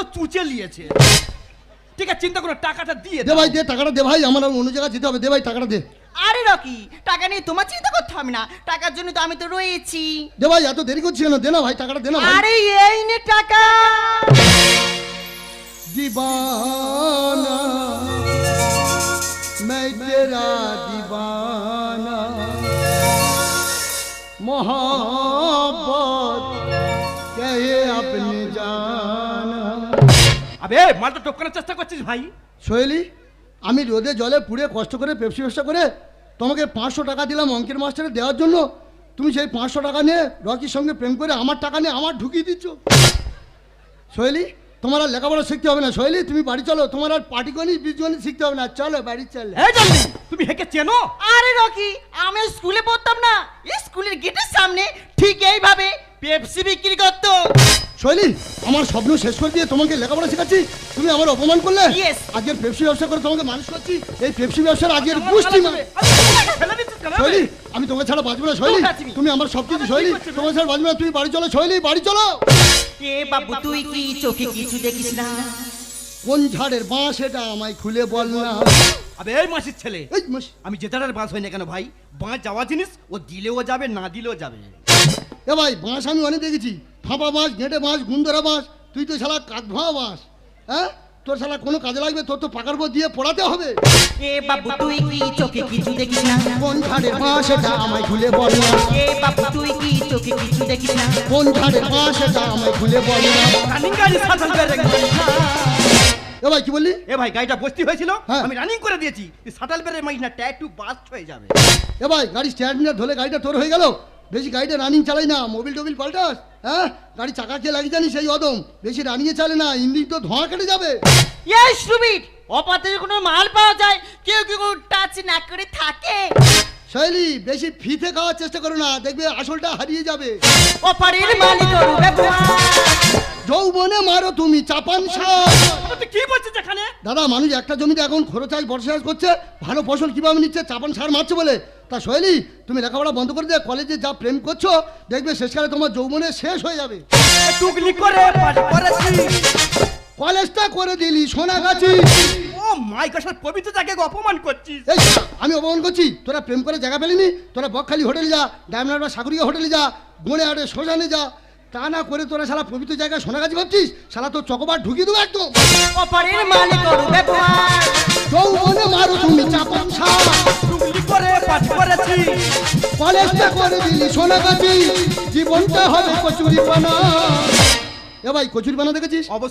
তো চুচে নিয়েছে। ঠিক আছে, চিন্তা করো, টাকাটা দিয়ে দে ভাই, দে টাকাটা দে ভাই, আমার অন্য জায়গায় যেতে হবে। দে ভাই টাকাটা দে। আরে রকি, টাকা নিয়ে তোমার চিন্তা করতে হবে না, টাকার জন্য তো আমি তো রয়েছি। দে ভাই, এত দেরি করছিস কেন? দে না ভাই, টাকাটা দে না ভাই। আরে এই নে টাকা। दीवाना मैं तेरा दीवाना मोहब्बत कहे अपने जाना। আবে মালটা টপকানোর চেষ্টা করছিস ভাই। সোহেলি, আমি রোদে জলে পুড়ে কষ্ট করে পেপসি ব্যবসা করে তোমাকে 500 টাকা দিলাম অঙ্কের মাস্টারে দেওয়ার জন্য, তুমি সেই 500 টাকা নিয়ে রকির সঙ্গে প্রেম করে আমার টাকা নিয়ে আমার ঢুকিয়ে দিচ্ছ। সোহেলি, তোমার আর লেখাপড়া শিখতে হবে না। সোহেলি, তুমি বাড়ি চলো, তোমার আর পাটিগণিত বীজগণিত শিখতে হবে না। চলো বাড়ি চলো। এই জলদি, তুমি হেকে চেনো? আরে রকি, আমি স্কুলে পড়তাম না, স্কুলের গেটের সামনে ঠিক এইভাবে পেপসি বিক্রি করতো। সোহেলি, আমার স্বপ্ন শেষ করে দিয়ে তোমাকে লেখাপড়া শেখাচ্ছি, তুমি আমার অপমান করলে। Yes. আজকের পেপসি ব্যবসা করে তোমাকে মানুষ করছি, এই পেপসি ব্যবসার আজকের গোষ্ঠী ফেলে দিচ্ছিস কেন? সোহেলি, আমি তোমাকে ছাড়া বাঁচবো না। সোহেলি, তুমি আমার সব কিছু। সোহেলি, তোমাকে ছাড়া বাঁচবো না, তুমি বাড়ি চলো। সোহেলি, বাড়ি চলো। এ বাবু, তুই কি চোখে কিছু দেখিস না? কোন ঝাড়ের বাঁশ এটা আমায় খুলে বল না। আবে এই মাসির ছেলে, এই মাসি। আমি যেটার বাঁশ হয় না কেন ভাই, বাঁশ যাওয়া জিনিস, ও দিলেও যাবে না দিলেও যাবে। এ ভাই, বাঁশ আমি অনেক দেখেছি, ফাঁপা বাঁশ, গেঁটে বাঁশ, গুন্দরা বাঁশ। তুই তো শালা কাঠভাঙা বাঁশ। হ্যাঁ, তোর শালা কোনো কাজে লাগবে? তোর তো পাকার উপর দিয়ে পড়াতে হবে। এ বাবু, তুই কি চোখে কিছু দেখিস না? কোন ঝাড়ের বাঁশ এটা আমায় খুলে বল না। এ বাবু, তুই কি চোখে কিছু দেখিস না? কোন ঝাড়ের বাঁশ এটা আমায় খুলে বল না। রানিং গাড়ি সাঁতাল করে রেখে। এ ভাই, কি বললি? এ ভাই, গাড়িটা বসতি হয়েছিল, হ্যাঁ। আমি রানিং করে দিয়েছি। সাঁতাল বেড়ে মাইস না, ট্যাটু বাস্ট হয়ে যাবে। এ ভাই, গাড়ি স্ট্যান্ড নিয়ে ধরে গাড়িটা তোর হয়ে গেল। বেশি গাড়িটা রানিং চালাই না, মোবিল টোবিল পাল্টাস। হ্যাঁ, গাড়ি চাকা খেয়ে লাগিয়ে জানি সেই অদম। বেশি রানিংয়ে চালে না, ইঞ্জিন তো ধোঁয়া কেটে যাবে। এই সুবিট, অপাতে কোনো মাল পাওয়া যায়, কেউ কেউ টাচ না করে থাকে। শৈলী, বেশি ফিতে খাওয়ার চেষ্টা করো না, দেখবে আসলটা হারিয়ে যাবে। অপারের মালিক করু ব্যবহার। যৌবনে মারো তুমি চাপান সার। তুই কি বলছিস এখানে? দাদা, মানুষ একটা জমিতে এখন খরচাষ বর্ষা চাষ করছে, ভালো ফসল কিভাবে নিচ্ছে? চাপান সার মারছে বলে। তা শৈলী, তুমি লেখাপড়া বন্ধ করে দিয়ে কলেজে যা প্রেম করছো, দেখবে শেষকালে তোমার যৌবনে শেষ হয়ে যাবে। টুকলি করে পাশ করেছি। কলেজটা করে দিলি সোনাগাছি। ও মাই গড, পবিত্রতাকে অপমান করছিস। এই, আমি অপমান করছি? তোরা প্রেম করে জায়গা পেলিনি? তোরা বকখালি হোটেলে যা, ডায়মন্ড বা সাগরিকা হোটেলে যা, গোড়ে হাটে শ্মশানে যা, তা না করে তোরা শালা পবিত্র জায়গায় সোনাগাছি ভাবছিস? শালা তোর চকোবার ঢুকিয়ে দেবো একদম। অপারের মালিক করু ব্যবহার। যৌবনে মারো তুমি চাপান সার। টুকলি করে পাশ করেছি। কলেজটা করে দিলি সোনাগাছি, জীবনটা হবে কচুরি পানা। এ ভাই, কচুরি পানা দেখেছিস?